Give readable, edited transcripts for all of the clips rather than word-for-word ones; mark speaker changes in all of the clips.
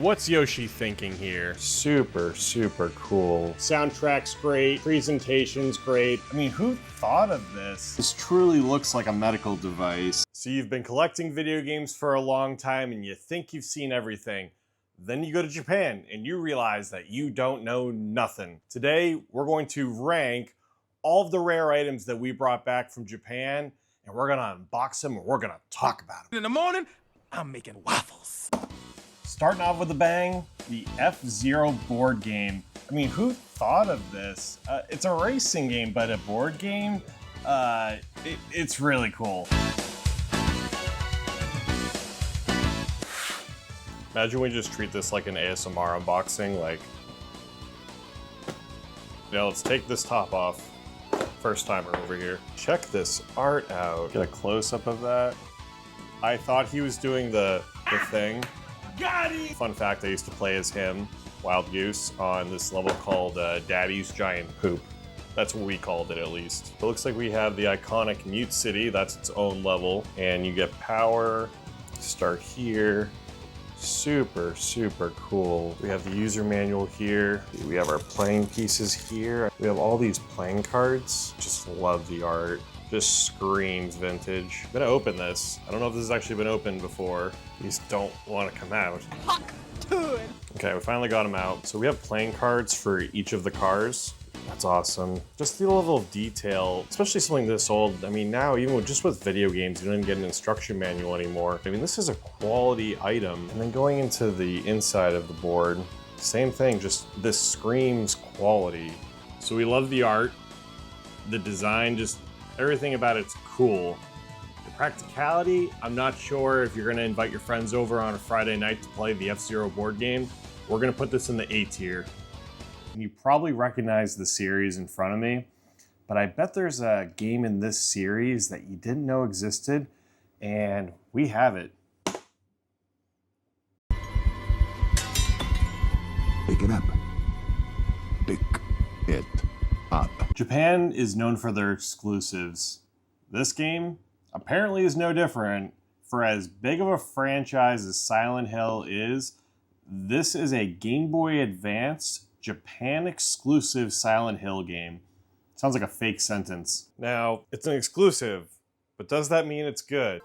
Speaker 1: What's Yoshi thinking here?
Speaker 2: Super cool.
Speaker 1: Soundtrack's great, presentation's great. I mean, who thought of this?
Speaker 2: This truly looks like a medical device.
Speaker 1: So you've been collecting video games for a long time and you think you've seen everything. Then you go to Japan and you realize that you don't know nothing. Today, we're going to rank all of the rare items that we brought back from Japan, and we're gonna unbox them and we're gonna talk about them.
Speaker 3: In the morning, I'm making waffles.
Speaker 1: Starting off with a bang, the F-Zero board game. I mean, who thought of this? It's a racing game, but a board game? It's really cool. Imagine we just treat this like an ASMR unboxing, like, you know, let's take this top off. First timer over here. Check this art out. Get a close-up of that. I thought he was doing the thing.
Speaker 3: Got it!
Speaker 1: Fun fact, I used to play as him, Wild Goose, on this level called Daddy's Giant Poop. That's what we called it, at least. It looks like we have the iconic Mute City, that's its own level, and you get power, start here. Super cool. We have the user manual here. We have our playing pieces here. We have all these playing cards. Just love the art. Just screams vintage. I'm gonna open this. I don't know if this has actually been opened before. These don't want to come out. Okay, we finally got them out. So we have playing cards for each of the cars. That's awesome. Just the level of detail, especially something this old. I mean, now, even with video games, you don't even get an instruction manual anymore. I mean, this is a quality item. And then going into the inside of the board, same thing, just this screams quality. So we love the art, the design, just everything about it's cool. The practicality, I'm not sure if you're gonna invite your friends over on a Friday night to play the F-Zero board game. We're gonna put this in the A tier. You probably recognize the series in front of me, but I bet there's a game in this series that you didn't know existed, and we have it.
Speaker 4: Pick it up. Pick it up.
Speaker 1: Japan is known for their exclusives. This game apparently is no different. For as big of a franchise as Silent Hill is, this is a Game Boy Advance Japan exclusive Silent Hill game. Sounds like a fake sentence. Now, it's an exclusive, but does that mean it's good?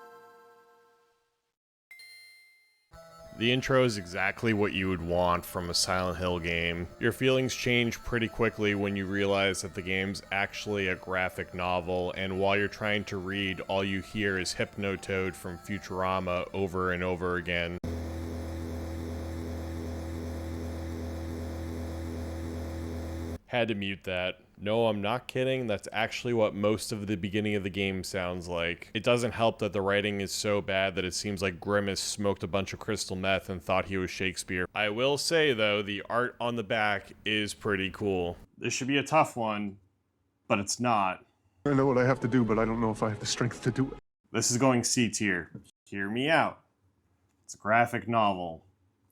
Speaker 1: The intro is exactly what you would want from a Silent Hill game. Your feelings change pretty quickly when you realize that the game's actually a graphic novel, and while you're trying to read, all you hear is Hypnotoad from Futurama over and over again. Had to mute that. No, I'm not kidding. That's actually what most of the beginning of the game sounds like. It doesn't help that the writing is so bad that it seems like Grimace smoked a bunch of crystal meth and thought he was Shakespeare. I will say, though, the art on the back is pretty cool. This should be a tough one, but it's not.
Speaker 4: I know what I have to do, but I don't know if I have the strength to do it.
Speaker 1: This is going C tier. Hear me out. It's a graphic novel.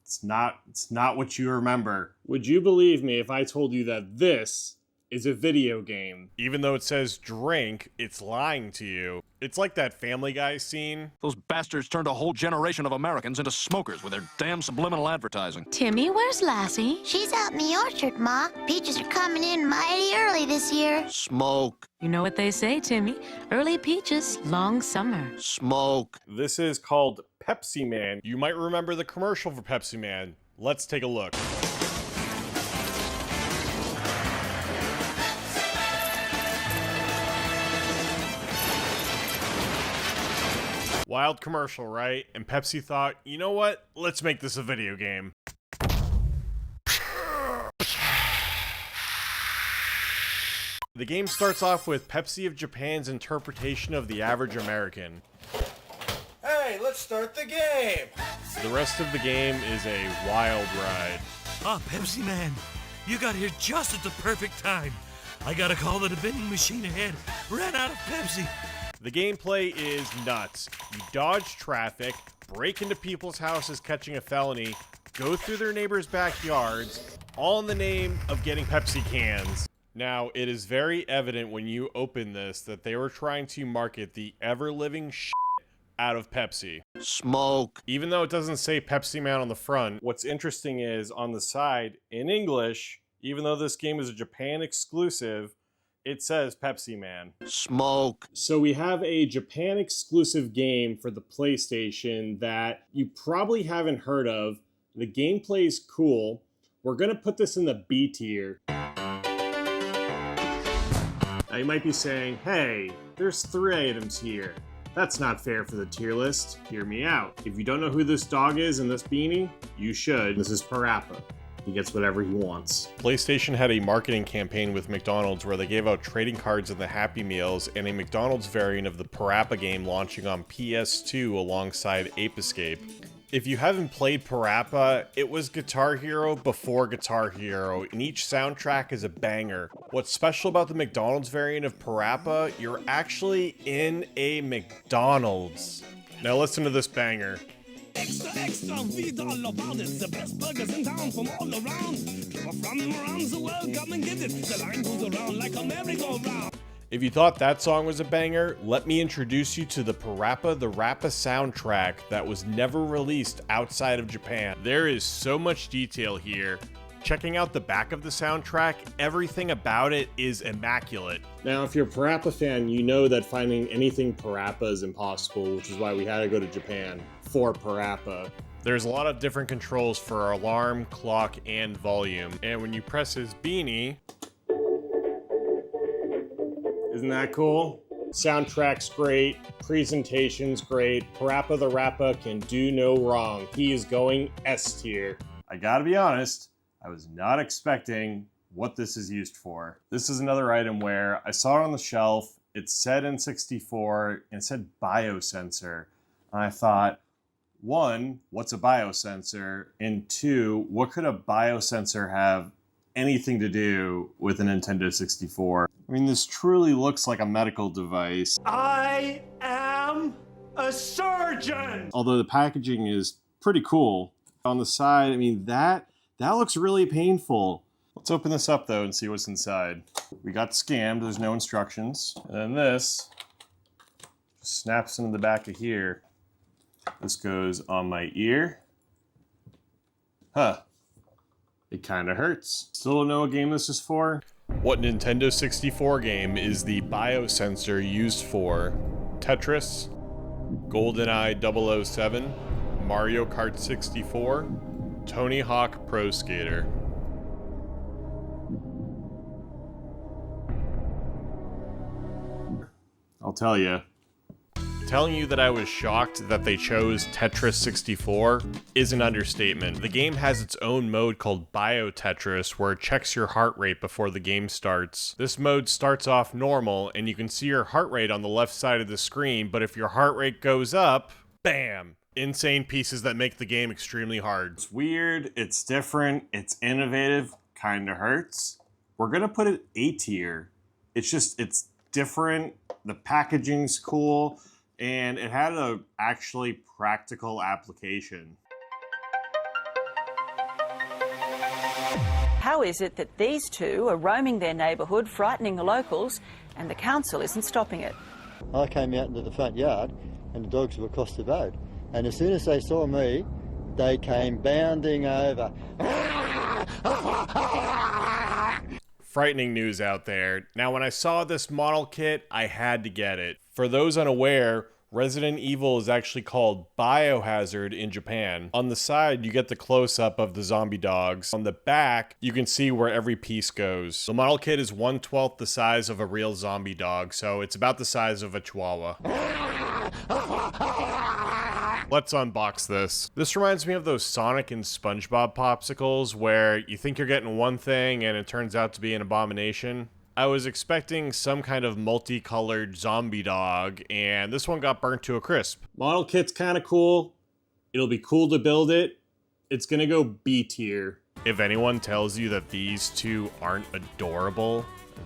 Speaker 1: It's not what you remember. Would you believe me if I told you that this is a video game? Even though it says drink, it's lying to you. It's like that Family Guy scene.
Speaker 3: Those bastards turned a whole generation of Americans into smokers with their damn subliminal advertising.
Speaker 5: Timmy, where's Lassie?
Speaker 6: She's out in the orchard, Ma. Peaches are coming in mighty early this year.
Speaker 3: Smoke.
Speaker 5: You know what they say, Timmy. Early peaches, long summer.
Speaker 3: Smoke.
Speaker 1: This is called Pepsi Man. You might remember the commercial for Pepsi Man. Let's take a look. Wild commercial, right? And Pepsi thought, you know what? Let's make this a video game. The game starts off with Pepsi of Japan's interpretation of the average American.
Speaker 7: Hey, let's start the game!
Speaker 1: The rest of the game is a wild ride.
Speaker 8: Ah, Pepsi Man, you got here just at the perfect time. I got a call that a vending machine ahead ran out of Pepsi.
Speaker 1: The gameplay is nuts. You dodge traffic, break into people's houses catching a felony, go through their neighbors' backyards, all in the name of getting Pepsi cans. Now, it is very evident when you open this that they were trying to market the ever-living out of Pepsi.
Speaker 3: Smoke.
Speaker 1: Even though it doesn't say Pepsi Man on the front, what's interesting is on the side, in English, even though this game is a Japan exclusive, it says Pepsi Man.
Speaker 3: Smoke.
Speaker 1: So we have a Japan exclusive game for the PlayStation that you probably haven't heard of. The gameplay is cool. We're gonna put this in the B tier. Now you might be saying, hey, there's 3 items here. That's not fair for the tier list. Hear me out. If you don't know who this dog is in this beanie, you should. This is Parappa. He gets whatever he wants. PlayStation had a marketing campaign with McDonald's where they gave out trading cards in the Happy Meals and a McDonald's variant of the Parappa game launching on PS2 alongside Ape Escape. If you haven't played Parappa, it was Guitar Hero before Guitar Hero, and each soundtrack is a banger. What's special about the McDonald's variant of Parappa, you're actually in a McDonald's. Now listen to this banger.
Speaker 9: Extra, extra, read all about it. The best burgers in town from all around. People from around the world come and get it. The line goes around like a merry-go-round.
Speaker 1: If you thought that song was a banger, let me introduce you to the Parappa the Rapper soundtrack that was never released outside of Japan. There is so much detail here. Checking out the back of the soundtrack, everything about it is immaculate. Now, if you're a Parappa fan, you know that finding anything Parappa is impossible, which is why we had to go to Japan for Parappa. There's a lot of different controls for our alarm, clock, and volume. And when you press his beanie, isn't that cool? Soundtrack's great, presentation's great. Parappa the Rapper can do no wrong. He is going S tier. I gotta be honest, I was not expecting what this is used for. This is another item where I saw it on the shelf, it said N64, and it said biosensor. And I thought, 1, what's a biosensor? And 2, what could a biosensor have anything to do with a Nintendo 64? I mean, this truly looks like a medical device.
Speaker 8: I am a surgeon!
Speaker 1: Although the packaging is pretty cool. On the side, I mean, that looks really painful. Let's open this up though and see what's inside. We got scammed, there's no instructions. And then this just snaps into the back of here. This goes on my ear. Huh. It kinda hurts. Still don't know what game this is for. What Nintendo 64 game is the biosensor used for? Tetris, GoldenEye 007, Mario Kart 64, Tony Hawk Pro Skater. I'll tell you. Telling you that I was shocked that they chose Tetris 64 is an understatement. The game has its own mode called Bio Tetris where it checks your heart rate before the game starts. This mode starts off normal and you can see your heart rate on the left side of the screen, but if your heart rate goes up, bam! Insane pieces that make the game extremely hard. It's weird, it's different, it's innovative, kinda hurts. We're gonna put it A tier. It's different, the packaging's cool, and it had a actually practical application.
Speaker 10: How is it that these two are roaming their neighbourhood, frightening the locals, and the council isn't stopping it?
Speaker 11: I came out into the front yard and the dogs were across the road. And as soon as they saw me, they came bounding over.
Speaker 1: Frightening news out there. Now, when I saw this model kit, I had to get it. For those unaware, Resident Evil is actually called Biohazard in Japan. On the side, you get the close-up of the zombie dogs. On the back, you can see where every piece goes. The model kit is 1/12 the size of a real zombie dog, so it's about the size of a chihuahua. Let's unbox this. This reminds me of those Sonic and SpongeBob popsicles where you think you're getting one thing and it turns out to be an abomination. I was expecting some kind of multicolored zombie dog, and this one got burnt to a crisp. Model kit's kind of cool. It'll be cool to build it. It's gonna go B tier. If anyone tells you that these two aren't adorable,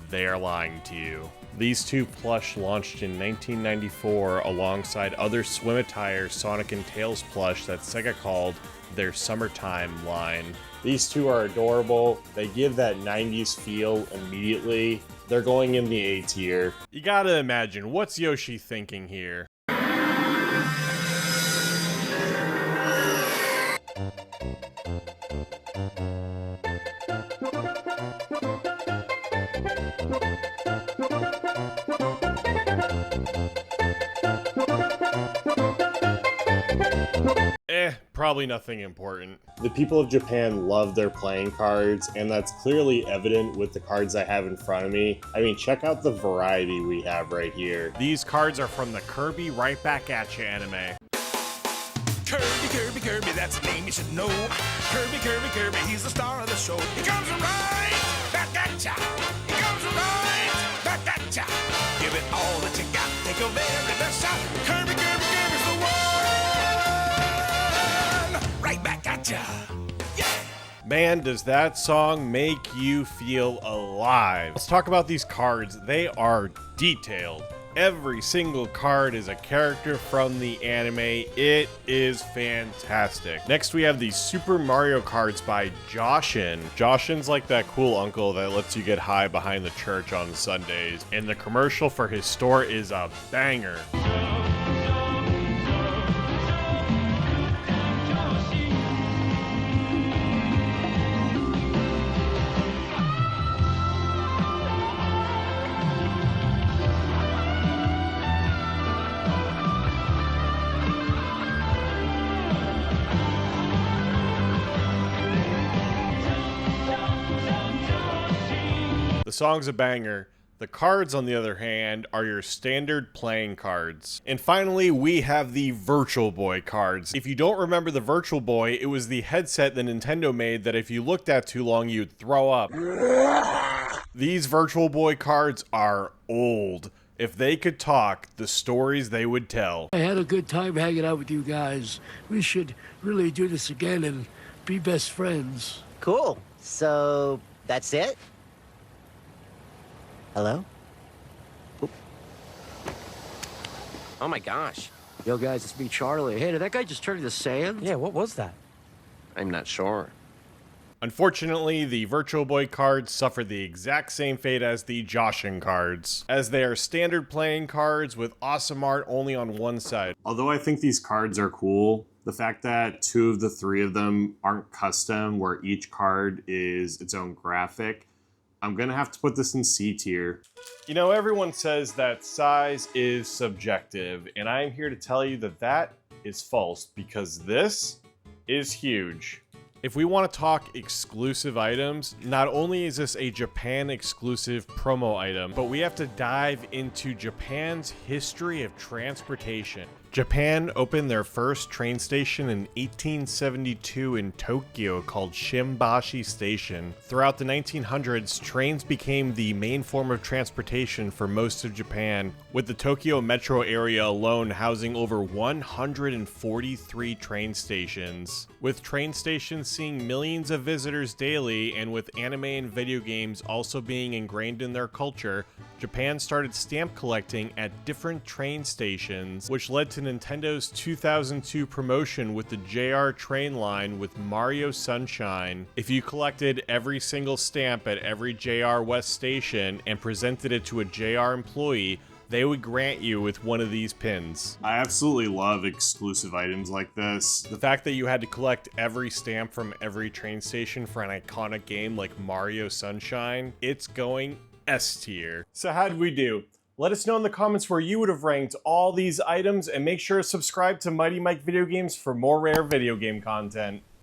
Speaker 1: they are lying to you. These two plush launched in 1994 alongside other swim attire Sonic and Tails plush that Sega called their summertime line. These two are adorable. They give that 90s feel immediately. They're going in the A tier. You gotta imagine, what's Yoshi thinking here? Probably nothing important. The people of Japan love their playing cards, and that's clearly evident with the cards I have in front of me. I mean, check out the variety we have right here. These cards are from the Kirby Right Back At Ya anime.
Speaker 9: Kirby, Kirby, Kirby, that's a name you should know. Kirby, Kirby, Kirby, he's the star of the show. He comes right back at ya. He comes right back at ya. Give it all that you got. Take your very best shot. Kirby, Kirby, Kirby's the one. Right back at ya. Yeah.
Speaker 1: Man, does that song make you feel alive. Let's talk about these cards. They are detailed. Every single card is a character from the anime. It is fantastic. Next, we have these Super Mario cards by Joshin. Joshin's like that cool uncle that lets you get high behind the church on Sundays. And the commercial for his store is a banger. The song's a banger. The cards, on the other hand, are your standard playing cards. And finally, we have the Virtual Boy cards. If you don't remember the Virtual Boy, it was the headset that Nintendo made that if you looked at too long, you'd throw up. These Virtual Boy cards are old. If they could talk, the stories they would tell.
Speaker 12: I had a good time hanging out with you guys. We should really do this again and be best friends.
Speaker 13: Cool. So, that's it? Hello? Oop.
Speaker 14: Oh my gosh.
Speaker 12: Yo guys, it's me, Charlie. Hey, did that guy just turn into sand?
Speaker 14: Yeah, what was that? I'm not sure.
Speaker 1: Unfortunately, the Virtual Boy cards suffered the exact same fate as the Joshin cards, as they are standard playing cards with awesome art only on one side. Although I think these cards are cool, the fact that 2 of the 3 of them aren't custom, where each card is its own graphic, I'm gonna have to put this in C tier. You know, everyone says that size is subjective, and I'm here to tell you that that is false, because this is huge. If we want to talk exclusive items, not only is this a Japan exclusive promo item, but we have to dive into Japan's history of transportation. Japan opened their first train station in 1872 in Tokyo called Shimbashi Station. Throughout the 1900s, trains became the main form of transportation for most of Japan, with the Tokyo metro area alone housing over 143 train stations. With train stations seeing millions of visitors daily, and with anime and video games also being ingrained in their culture, Japan started stamp collecting at different train stations, which led to Nintendo's 2002 promotion with the JR train line with Mario Sunshine. If you collected every single stamp at every JR West station and presented it to a JR employee, they would grant you with one of these pins. I absolutely love exclusive items like this. The fact that you had to collect every stamp from every train station for an iconic game like Mario Sunshine, it's going S tier. So how did we do? Let us know in the comments where you would have ranked all these items, and make sure to subscribe to Mighty Mike Video Games for more rare video game content.